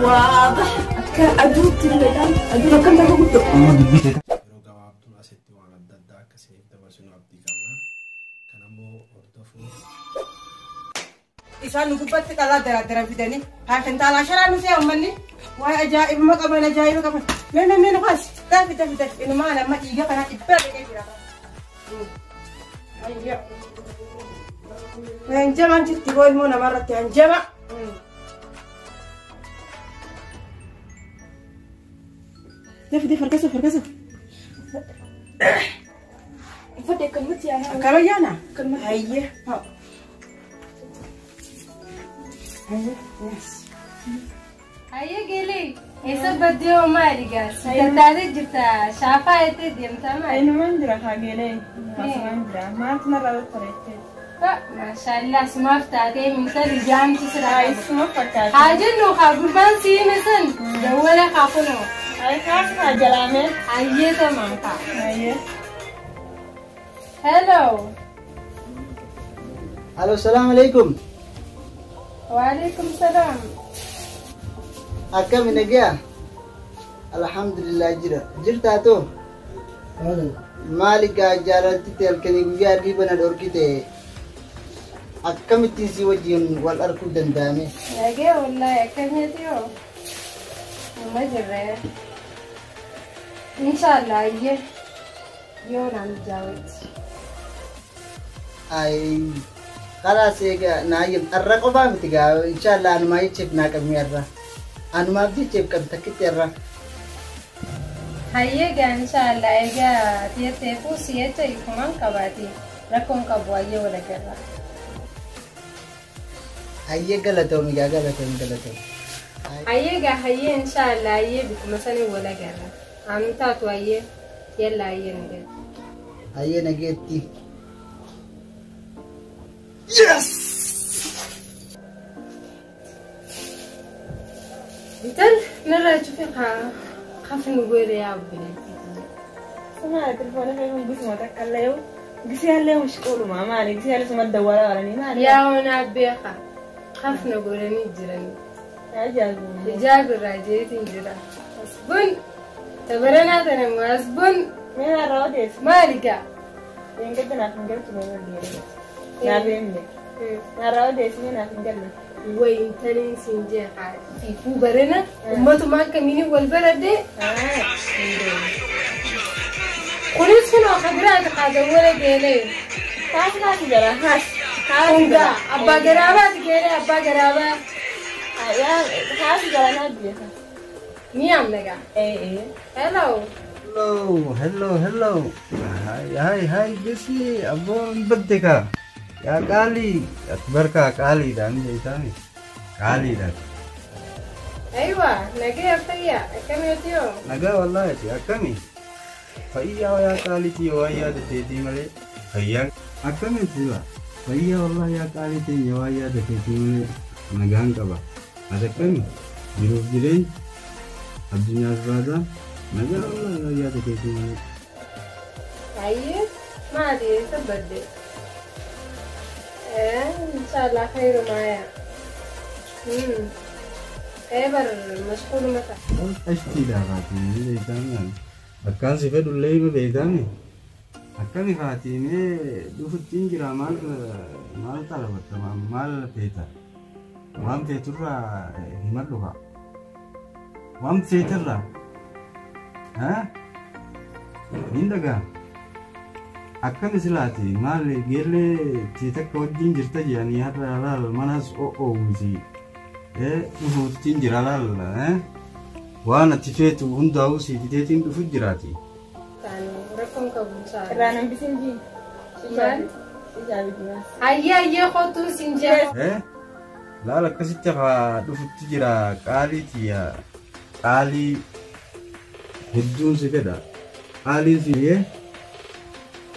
واضح كأدوت الآن أدوت كم تقول له إنسان نقبت كلا درا فيدني هاكن تالا شرا نسيا أمني وأجائب ما قبل أجائب قبل من خاص تافي إنه ما أنا ما تيجي أنا إبرة كذا أيوة أنجما أنت تقول مونا مرة أنجما دفي فركسو فدي كلمتي أنا كلمة كلمة هي هيا قلي يسبب ديو مالجاس تتعرف جبتها شافا يتدي متما إنه ما ندرى حاجة ما تمر الطريقة ما شاء الله سمعت تعطيه مثل جام تسرع سمعت حاجة إنه خابربان سي مثل جوله خافنه هاي خاصة جلامة هيا تمام كا هيا هلو السلام عليكم وعليكم السلام أكمل نجيا الحمد لله جرتاتو مالك جارتي تلكني ويا ريبنا دوركيته أكمل تنسي وجهن والأركض دندامي نجيا والله أكمل تيو ما جرى إن شاء الله يوم نتجاوز أي خلاص يا نايم الرقبة متجاوز إن شاء الله أنا ما يشوف ناكم يرى أنا ما بدي أشوف كم تكت يرى هيا إن شاء الله يجا تيتفو سيئة يكمان كباتي ركون كبوايا ولا كذا هيا قلتهم يا قلتهم هيا إن شاء الله هيا بكمسني ولا كذا عمتات وهيا يلا هيا نجد هيا نجدتي Yes! Betul, nara cuci kafin gue ya begini. سمعت التليفون فيهم قسمة تكلم قسي عليه مشكور ما أنا قسي عليه سمع الدوارة ولا ما يا ونبيخا خفنا قولني جرني إجاب الراجيت جرا أسبون تبرنا تنمو أسبون مين الراديس مالكا ينقدر نافنقل تبغى نديره نابينك الراديس مين نافنقل وين تلين سنجي قاعد في فوبرنا وما تمان كميني والبلد ده كلش كنا خبرات قاعدة ولا جيلي خاص جرا خاص أونجا أبا جرابات جيلي أبا جرابات يا خاص جرا نادي نيام لقى إيه hello hai bisi abon bedeka ya kali akbarka kali dan jaitani kali dan أيوة نجى فيا كم يوم naga wallahi ya kami faiya ya kali tiyo ya da tedi male faiya akami tiwa faiya wallahi ya kali tiyo ya da tedi male nagan ka ba ada kami biru biren abdunya azraza naga wallahi ya da tedi male أيه ما أدري تبدي إن شاء الله خير معايا كيبر مشغول متى أشتي دعاتي ليتامي أكان سيفد الليل ليتامي أكان فاتيني دوفتين جرا مال طلبت تمام مال بيتا وام بيتورا همالوها وام بيتورا ها مين دعا أكان سلاتي مال جيلي تيتك ودين جرتا يعني هذا على المناس أو وزي نفوتين جرالال وانا تفيت ونداو سيدتين بفجراتي كانوا ركون كبوسا رانا بسنجي شجال هيا خطو سنجال لا لا كسيتها دفتجرا قالي تيا قالي هدون سكدا قالي سيه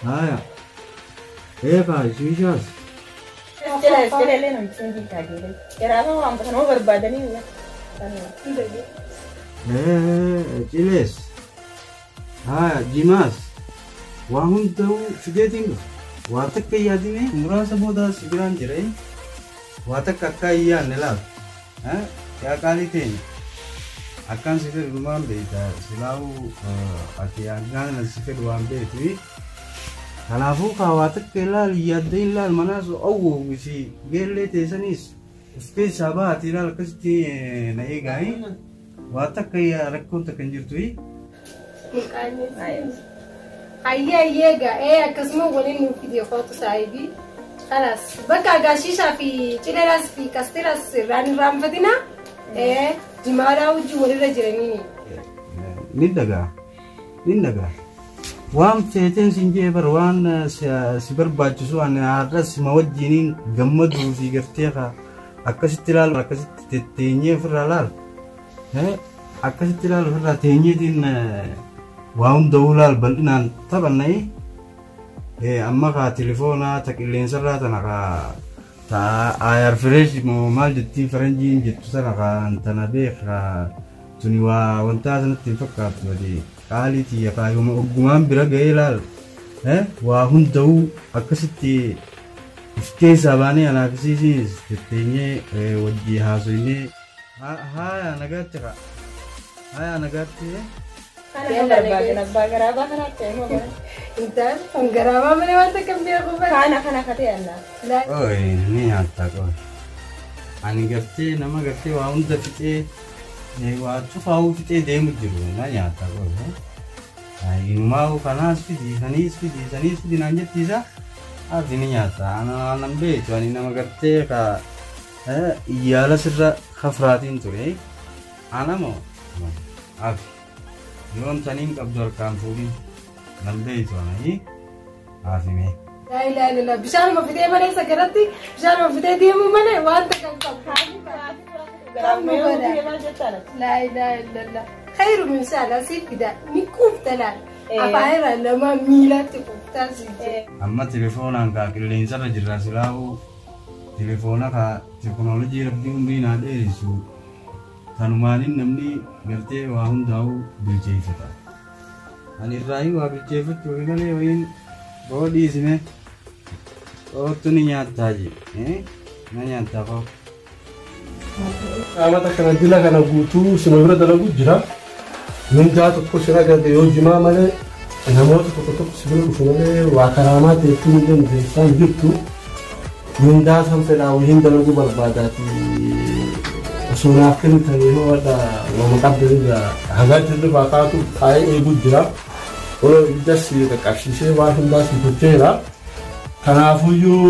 هايا فا شويشاس Jelas lena msingi kagere. Kerana orang pesan berbadani lah. Jelas. Jimas. Wahun tahu fideting. Watak kayadine murah semudah sebilan jerai. Watak kakak iya nelak. Ya kali ten. Akan sifir rumah beda silau atiangan sifir rumah beda. Kanaafuu kaawwatakka ilaal yaadda ilaal manaas awwoo si geellee teessanis keessaa baate ilaal akkasitti na eegaa waa takka rakkoon takka hin jirtu. Ayyee egaa akkasuma waliin nuuf fidee kootu saayibii kanas bakka agaashiishaa fi cileeraas fi kasteeraas irraan irraanfatina jimaaraa wajjin walirra jiranii. Nin dagaa. Waan feeteen siin jee bar waan si barbaachisu ani har'as ma wajjiniin gammaduu fi gartee akkasitti ilaalu akkasitti teenyee ofirraa ilaalu akkasitti ilaalu ofirraa teenyeetiin waa hunda'uu ilaalu bal'inaan taphannee amma kaa telefoonaa ta qilleensarraa tana kaa ayar fireesh moo maal jettiin faranjiin jettu tana kaa tana beekaa tuni waa wantaa sanatti hin fakkaatu badee. Kaaliti ya kaayuma ogummaan bira ga'ee ilaalu waa hunda'uu akkasitti ifteessaa baanee anaafisiisiis tetteenyee wajjii haasoinee haaya nagaatti kaa haaya nagaatti. Abbaa garaabaa kanaatti intaan kan garaabaa malee wanta kan beeku kana katee allaa. Ooyi ni nyaattaa qoon ani gartee nama gartee waa hunda fixee. Waa cufaa'uu fixee deemu jiru na nyaata qofa. Inumaa kanaas fidi saniis fidi naan jettiisa ati ni nyaata. Anan beektu ani nama gartee iyyaala sirra hafraatiin ture. Anamoo ati yoon saniin qabdu harkaan fuudhin nan beektu ananii haafime. Laa bishaanuma fidee malee sagaratti bishaanuma fidee deemu malee wanta kan qabu. لا إله إلا الله خير من سالة سيفدا نكوف تلال أفعل لما ميلاد كوفتا سيفدا أما تلفونا كا كلين سر جرا سلاو تلفونا كا تكنولوجي ربي أمرينا ديرسو تنمانين نمني قلتي واهم داو بالجيفتا أنا الرأي وابالجيفت ويقولي وين بودي اسمه أوتوني نياتاجي نياتاجي Amata kana dila kana guutuu sinobira dalagu jira. Mindaa tokko sira garte yoo jimaa malee namoota tokko sibira dhufu malee waa karaamaa teessuu hin dandeessaan jirtu. Mindaa san fedhaa wahiin dalagu barbaadaati. Osoo naaf kennitan yoo wadda wama qabdanidha. Hagaa jirri baakaatu taa'ee eeguu jira. Oloo iddas qaqqabsiisee waa hundaa si gocheera. Kanaafuyyuu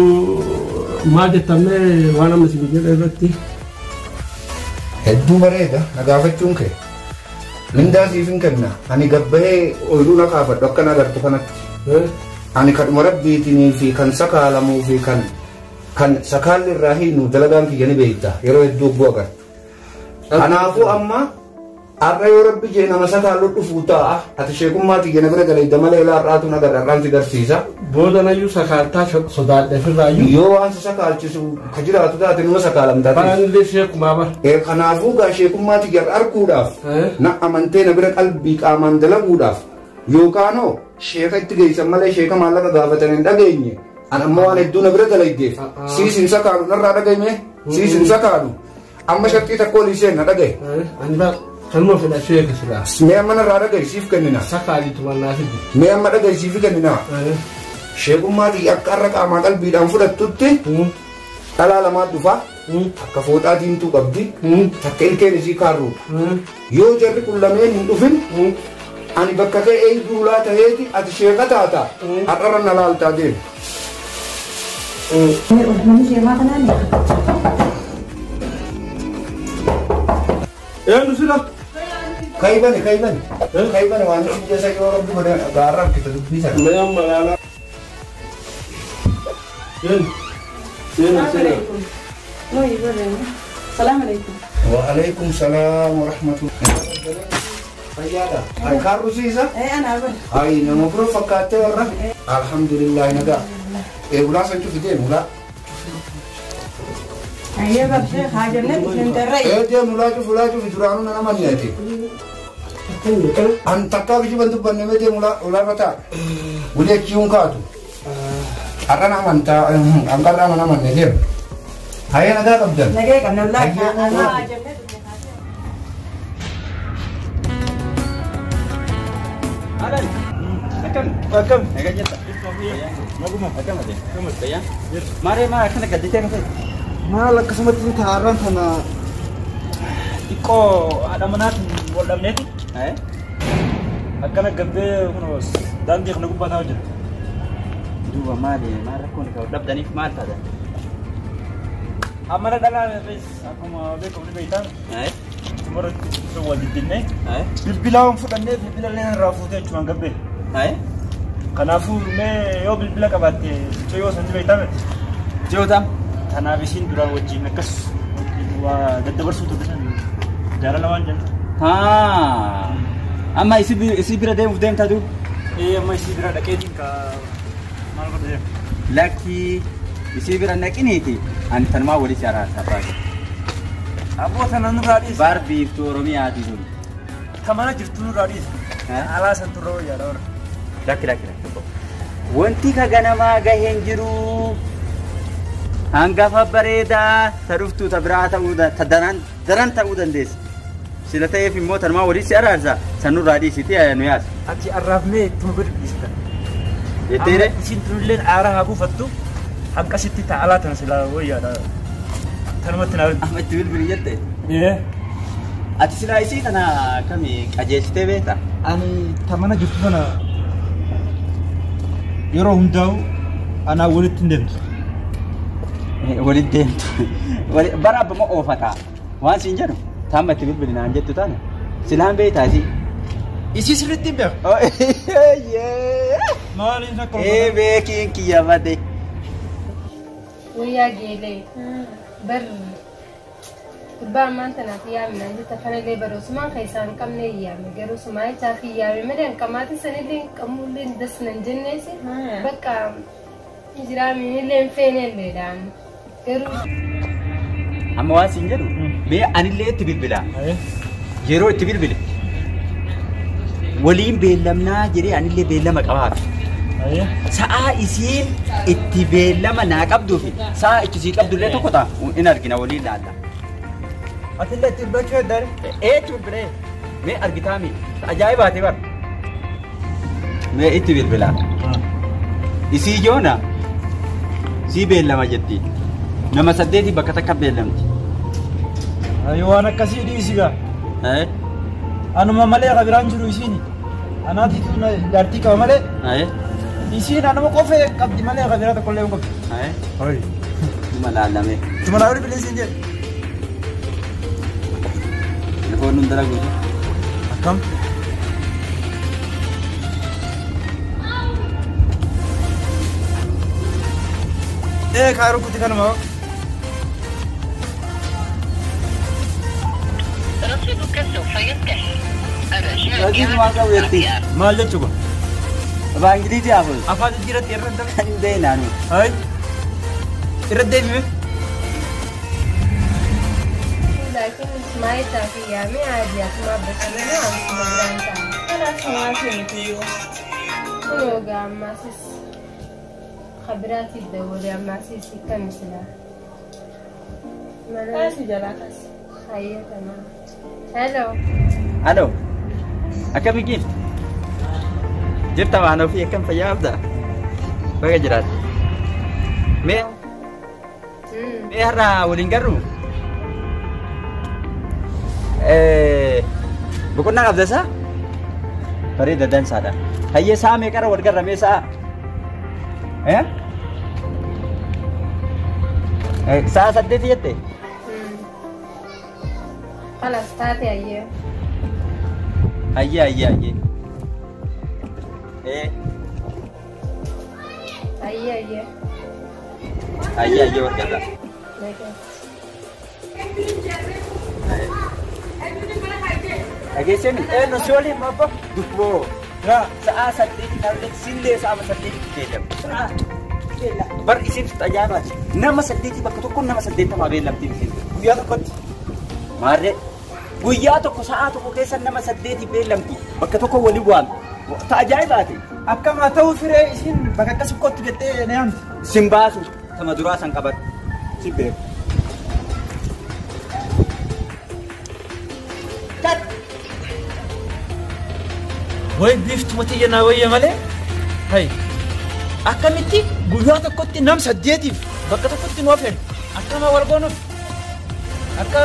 maal jettamee waan amma si jedhe irratti. Hedduu bareeda nagaafachuun kee mindaa siif hin kenna ani gabbahee ooyiruu na kaafadhu akka na agartu kanatti ani kadhuma rabbiitinii fi kan sakaalamuu fi kan sakaalli irraa hiinu dalagaan kiyya ni beekta yeroo hedduu ogguu agartu. Kanaafuu amma har'a yoo rabbi jee nama sakaallu dhufuu ta'a ati sheekummaa kiyya na bira galee malee laarraatu na gararraan si garsiisa. Boodanayyuu sakaaltaa sodaadheefirraayyuu yoo waan si sakaalchisu ka jiraatu taate numa sakaalamtaa ta'e. Baanillee sheekumaa bara. Kanaafuu gaa sheekummaa kiyya arguudhaaf na amantee na bira qalbii qaamaan dalaguudhaaf yookaanoo sheeka itti geessan malee sheeka maallaqa gaafatan hin dhageenye an amma waan hedduu na bira dalagdeef siisin sakaalu narraa dhagahime siisin sakaalu amma shakkii takka olii isheen na dhagahe. Kanuma fedha sheeka silaa. Mee amma narraa dhagahe siif kennina. Sakaaliitu mannaa fiddi. Mee amma dhagahe siif kennina. Sheekummaa kiyya akka har'a qaamaa qalbiidhaan fudhattutti dhalaa lamaa dhufa akka fooxaa diimtuu qabdi takka ilkeen isii kaarruudha. Yoo jarri kun lameen hin dhufin ani bakka ka'ee duulaa ta'eeti ati sheeka taata har'arra na laaltaa deemu. Eenyu sila? Kaibani waan isin keessa yoo rabbi godhe gaarraa kita dubbisan. Mee amma laalaa. السلام عليكم. وعليكم السلام ورحمة الله. فيادا. هاي كارو سيزا؟ أنا أقول. هاي نمبر فكاتة ورا. الحمد لله نجا. ولا سنتو فيدين ولا. أيه بس حاجة نتندري. dia mulai tu fijuranu nana maniati. Antakka biji bantu banne dia mulai kata. Udah cium kau tu. Akan amanta angkat nama mana dia. Hai naga kabdan. Naga kabdan lah. Jalale. Akkam. Nagaa jirta? Naguma. Akkam ati? Fayyaa? Maaree maa akkana gadditee kafee? Maal akkasumatti taarraan tana xiqqoo haadha manaatiin wal dhabneeti. Akkana gabbee kunuus daandii kana gubbaa taa'u jirti. Duuba maali? Maal rakkoon ka'u dhabdaniif maal taatan? Amma na dhalaa akkuma beekamu ni beektan. Tumarratti wal diddinnee. Bilbilaan fudhannee bilbila illee irraa fuutee jechuun gabbee. Kanaafuu mee yoo bilbila qabaatte ciyoo san ni beektan. Ciyootaa? Kanaaf isiin duraan wajjin akkas waa daddabarsuu taasisan jaalala waan jennu. Amma isi bira deemtaa jiru? Amma isii bira dhaqeetiin ka maal godha deemu? Lakki isi bira naqiniiti ani tanumaa walitti araasaa baase. Abboota nan nurraa dhiisa. Barbiiftuu Oromiyaati sun. Kamana jirtu nurraa dhiisa. Alaa san turre wayyaadha warra. Lakki. Wanti ka ganamaa gaheen jiru hangafa bareedaa ta dhuftu ta biraa ta'uu ta daran ta'uu dandeessi. Sila ta'eef immoo tanumaa walitti araarsa san nurraa dhiisiti nu yaasa. Ati arraafnee ittuma godhu dhiista. Jetteere? Isin turulleen aara haa buufattu akkasitti ta'alaa tan silaa wayyaadha. Tanumatti naa Amma itti bilbili jette? Ati silaa isii kana akkami qajeelchitee beektaa? Ani tamana jirtu kana yeroo hundaa'u anaa walitti hin deemtu. Walitti deemtu. Bara abbama oofataa. Waan siin jedhu tamma itti bilbili naan jettu taana. Silaan beektaa isii? Isii sirriitti hin beeku. Maaliin akka beekiin kiyyafate. Wayyaa geelee bar gurbaa ammaan tanaaf yaamnaan jetta kanallee baroosummaan kan isaan qabne yaame garuu sumaayichaa fi yaame malee hanqamaati sanillee qamuullee dasnan jenneesi bakka jiraaminillee hin feenelleedhaan garuu. Amma waan siin jedhu mee anillee itti bilbilaa. Yeroo itti bilbile waliin beellamnaa jedhee anillee beellama qabaafi. Sa'a isiin itti beellama naa qabduufi sa'a itti qabdullee tokko ta'a in argina waliin laalla. Atillee itti bilbilachuu heddaare? Itti bilbilee mee argitaami ajaa'ibaati bara. Mee itti bilbilaa. Isii joona sii beellama jetti. Nama 8 bakka takka beellamti. Waan akkasii dhiisi gaa. Anuma malee qabiraan jiru isiini. Anaatiif jaartii qaba malee. Isiin anuma qofee qabdi malee qabiraa tokkollee hin qabdi. Numa laalame. Tuma laaluu bilisiin jedhe. Telefoon nun dalagu. Akkam? Kaayiroo kutti kanuma. Maal jechuudha? Afaan Ingiliizii hafuun. Afaan jijjiirratti irra hin Kan hin beeknaanu. irra deebime. Laakiin sumaayichaa fi yaame adii akkuma abbasanii akkuma biraan ta'a. Kanaaf sumaashee miti kunoo gaa ammaasis kabiraatiif dabalee ammaasis kan misilaa. Kaasi jalaa kaasi. Hayyatanaa. Hello. Halo. Akkami gin? Jirta waan ofii akkam fayyaa qabda? Baga jiraata. Mee har'a waliin garuu? Boqonnaa qabda isaa? Bareeda dansaadha. Hayyee sa'a meeqarra wal garra mee sa'a? Sa'a 8 jette? Kalas taate hayyee. Hayyee. Hayyee. Hayyee wal garra. Dhageessanii? Nuti waliin mabba dubboo. Sa'a 8 kan sillee sa'a 8 beellama. Bar isiin tajaajilaati. Nama 8 bakka tokko nama 80 beellamti isiin. Guyyaa tokkotti. Maarree guyyaa tokko sa'a tokko keessa nama 8 beellamti. Bakka tokko waliin waamti. Tajaajilaati. Akkama ta'uu firee isiin bakka akkas kottu jettee na yaamti. Simbaasu sama duraa san qabatu. Si beeku. way biiftumatti jennaa wayya malee hay akkamitti guyyaa tokkotti nam 8 bakka tokkotti nuuf heddu akkama wal goonuuf akka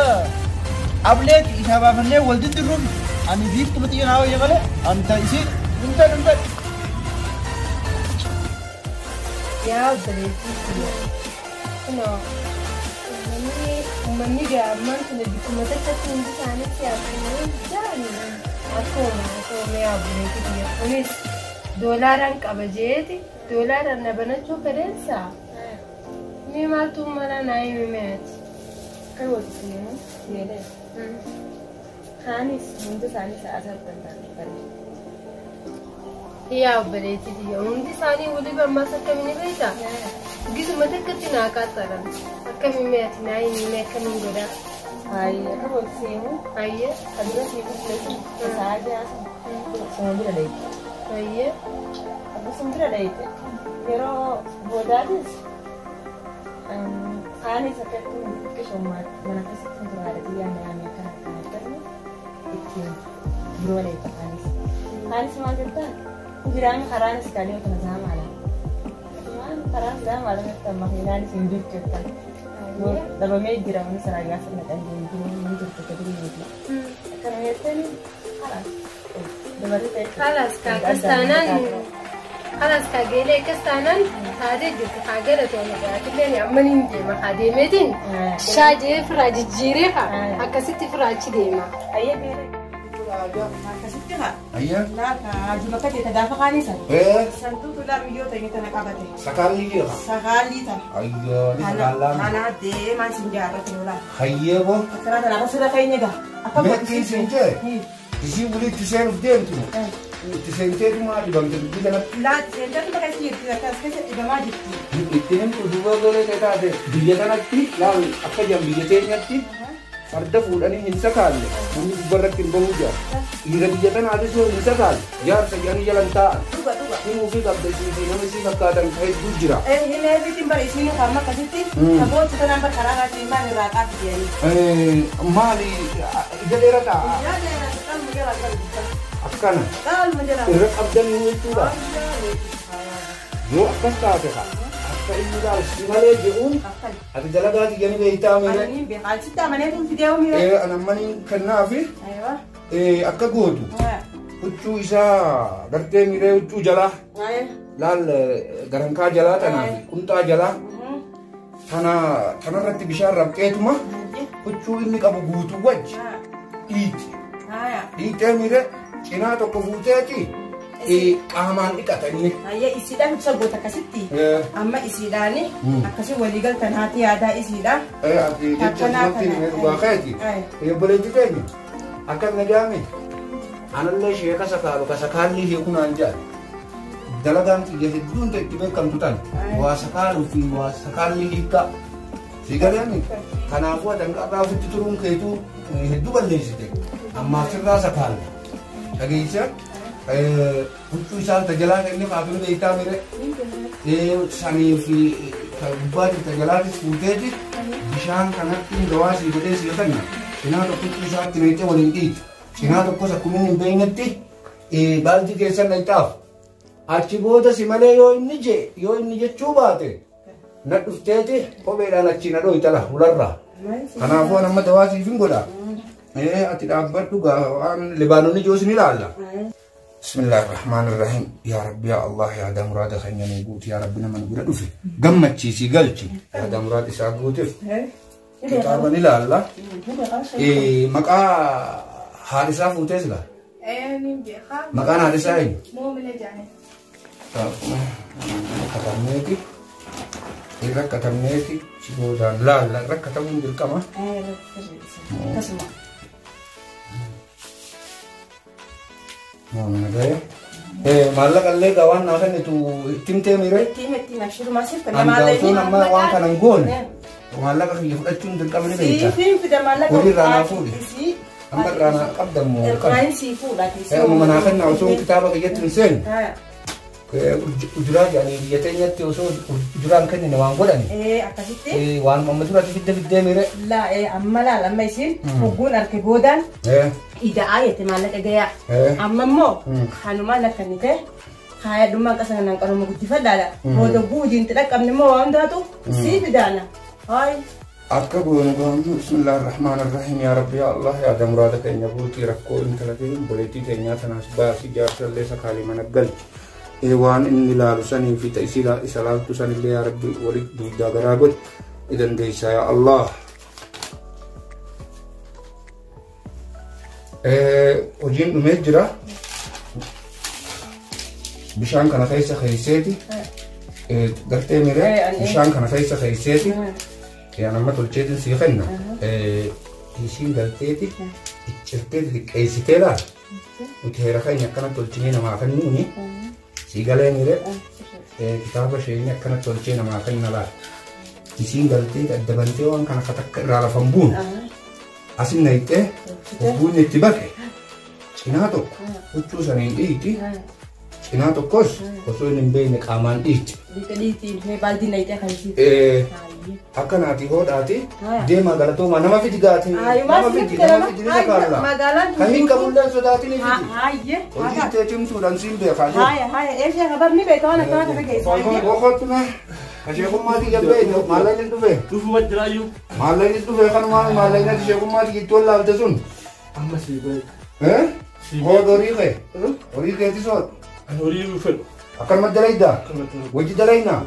ableet isa baafannee wal diddiruuf ani biiftumatti jennaa wayya malee anta isin hundee yaa obboleettii no uummanni gaamman kun biqiltoota tokko hundi isaanii siyaasanii jirani akkuma yaa obboleettii kunis doolaaraan qaba jeeti doolaaraan na banachuu fedeensa mi maaltu mala naayii mimeeti kan walitti seenu kaanis hundi isaanii sa'aasaa danda'an yaa obboleettii hundi isaanii walii bammaas akkamiin beektaa gisuma takkatti naa qaxxaran akkamiin meeti naayii mimee akkamiin godhaa hayya kan walitti seenu hayya kadura seenu filatuu isaa jaasa sumabira dheeyte hayya akkasuma dheeyte yeroo boodaatis kaanis akkatti xiqqishoomaati mana keessatti turaadha yaanna yaamee kan akkanatti ittiin biroo dheeyte kaanis maal jettaan jiraan karaan sekali untuk zaman. Cuman karaan zaman malam itu makinan sindir cepat. Dapat meja orang seragam senang jadi ini cepat jadi. Karena itu ni kalas. Dabarse kalas kastanan. Kalas kagele kastanan. Tadi juga kagele tu orang kaya tu ni amman ini makade medin. Shaje fraj jireha. Akasiti fraj dema. Ayah beri. Ayah. Nah, juga kan kita dapat kan ini. Santu tu dah video tadi kita nak apa tu? Sekali dia. Sekali tak. Ayah, di sekalam. Anak deh masih jaga tu lah. Ayah boh. Sekarang dah aku sudah kayaknya dah. Apa buat Mungkin senja. Isi boleh desain dia tu. Desain dia tu mah di bangsa tu jangan. Lah, senja tu pakai sihir. Tidak kasih tidak maju. Itu ni dua kali kita ada. Dia kan nanti, lalu apa yang dia nanti? Farda fuudhanii hin sakaalle namni gubbarratti hin bahuudha dhiira biyyatan haa ta'u hin sakaalle jaarsa jedhanii jalan ta'an himuu fi qabdasiifi nama isii fakkaatan hedduu jira. Hin eebitiin bara isiin qaama akkasitti saboota kanaan bara karaa raatiin maan irraa qaatti jedhanii. Maali ija dheera ta'a. Akkana irra qabdanii jechuudha. Yoo akkas taate haa. Ini dah malee jeun, ada dalagaa tiga beektaa mire. Ani beekaa sitta mana tu video mire. Anak mani kenaafi. Akka gootu. Huccuu isaa gartee mire huccuu jalaa. Laal garankaa jalaa tanaafi kuntaa jalaa. Tanarratti bishaan rabqeetuma. Huccuu inni qabu guutuu wajji. Dhiite. Dhiitee mire cinaa tokko fuuteeti. Qaamaan dhiqatanii. Ayah isiidhaan ibsa goota akkasitti. Amma isiidhaani akkasii waliigaltan haati yaadaa isiidha. Ati jecha namatti himee dhugaa ka'eeti. Obboleetti keenya akkas nagaame anallee ishee kasakaalli ishee kunaan jedha. Dalagaan xiyya hedduun itti beekamtu tan waa sakaaluu fi waa sakaalli hiikaa. Si galeemi kanaafuu adanqarraa ofitti turuun keetuu hedduu balleessite. Ammaaf sirraa sakaalla. Dhageessa. Huccuu isaa tajaajilaa inni faatuun beektaa mire sanii fi gubbaatti tajaajilaatis fuuteeti bishaan kanatti gawaasii godhee siyatanna cinaa tokko huccuu isaatti reecha waliin dhiitu cinaa tokkos akkuma hin beeknetti baaltii keessan dhayxaaf achi booda si malee yoo inni jechuu baate na dhufteeti kopheedhaan achi na dhoytala hularraa kanaafuu amma dawaasiif hin godha ati dhaabbadhu waan libaanonni joosin ilaalla. Bismillahirrahmanirrahim. Ya Rabbi ya Allah ya ada murad khaynya nugut ya Rabbi nama nugut dufi. Gammachiisi galchi. Ya ada murad isaa guutif. Kitaaba ni laalla. Maqaa haadhisaa fuutees gaa. ni beekaa. Maqaan haadhisaa eenyu? Moomila jaane. Rakkatamneeti. Rakkatamneeti. Siboodaan laalla rakkatamuun dirqama. Kasuma. Maallaqa illee gawaan naasan itu timtee mire. Timti nashuru masif kan maallaqa itu nama waan kanan goone. Maallaqa kiyya fudhachuun dirqama ni beekta. Siifin fida maallaqa. Horii raanaa fuudhi. Amma raanaa qabdamu. Kan siifuudha. Uumama naasan naa osoo kitaaba kiyyatti hin seenu. ujuraa jedhanii biyya teenyatti osoo ujuraan kennine waan godhani. Akkasitti. Waan amma duratti fiddee miire. Laa amma laala amma isiin hogguun harki boodaan ida'aa jette maallaqa gayaa. Amma immoo kanumaan akkannite kaayadhummaan qasa kanaan qaruma guddifadhaadha. Booda guujiin xidhaqqabne immoo waan daatu sii fidaana. Hayi. Akka goonu bismillahir rahmanir rahim yaa rabbi ya Allah yaa damuraata keenya buutii rakkoo intala keenya boleettii keenyaa tanaas baasii jaarsallee sakaalii mana galchi. Waan inni ilaalu sanii fi isa laaltu sanillee yaa rabbi walitti duudaa garaa godhi ni dandeessaa yaa Allah. Hojiin dhumee jira. Bishaan kana keessa keesseeti. Gartee miree bishaan kana keessa keesseeti. Yaa nama tolcheetiin sii kenna. Ishiin galteeti iccirteeti xiqqeessitee laala. Nuti heera keenya akkana tolchinee namaa kennuuni. Sigalee mire kitaaba isheen akkana tolchee namaa kenna laala. Isiin galtee daddabantee waan kana takka irraa lafan buun. Asin nayitee hogguun itti baqe cinaa tokko huccuu saniin dhiiti. Cinaa tokkos osoo hin beekne qaamaan dhiiti. Dhiitii baaldii nayitee akkasitti. Akkanaati hodhaati deemaa galatooma nama fidi gaati. Nama fidi isa kaalla. Kan hin qabulleen sodaatiin ni fidi. Hojii ittee cimtuudhaan siin beekaa. Eeshaa habarni beekaa waan akkana kana keessa. Boqotu mee sheekummaatii jabbee maallaqni dhufee. Dhufuma jiraayyuu. Maallaqni dhufee kanumaan maallaqni sheekummaatii gittoon laalte sun. Amma sii beeku. Hood horii kee. Horii keetti soot. Ani horii dhufedhu. Akkanuma dalaydaa. Wajji dalaynaa.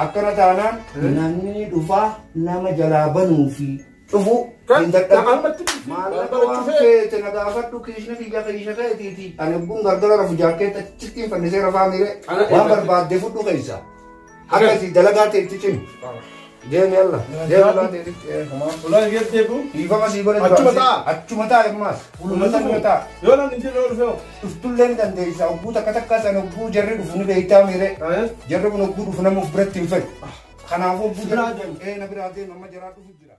Akkana taanaan namni dhufaa nama jalaa banuu fi dhufu hin dadhabu. Maallaqa waan feete na gaafadhu kiishna biyya keessa keetiiti. Ani ogguun gargara rafu jaakkeetta achitti hin fannisee rafaa miire waan barbaadde fudhu keessa. Akkasii dalagaa teetti cimi. Deemi alla. Deemi alla teetti. Ulaan geet deebi'u. Dhiifama sii godhe Achuma ta'a. Achuma ta'a ammaas. Achuma ta'a. Yoo namni hin jirre dhufee. Dhuftullee ni dandeessa. Ogguu takka san ogguu jarri dhufu ni beektaa miire. Jarri kun ogguu dhufu nama of biratti hin fedhu. Kanaafuu ogguu jira. Na biraa deemu amma jaraa dhufu jira.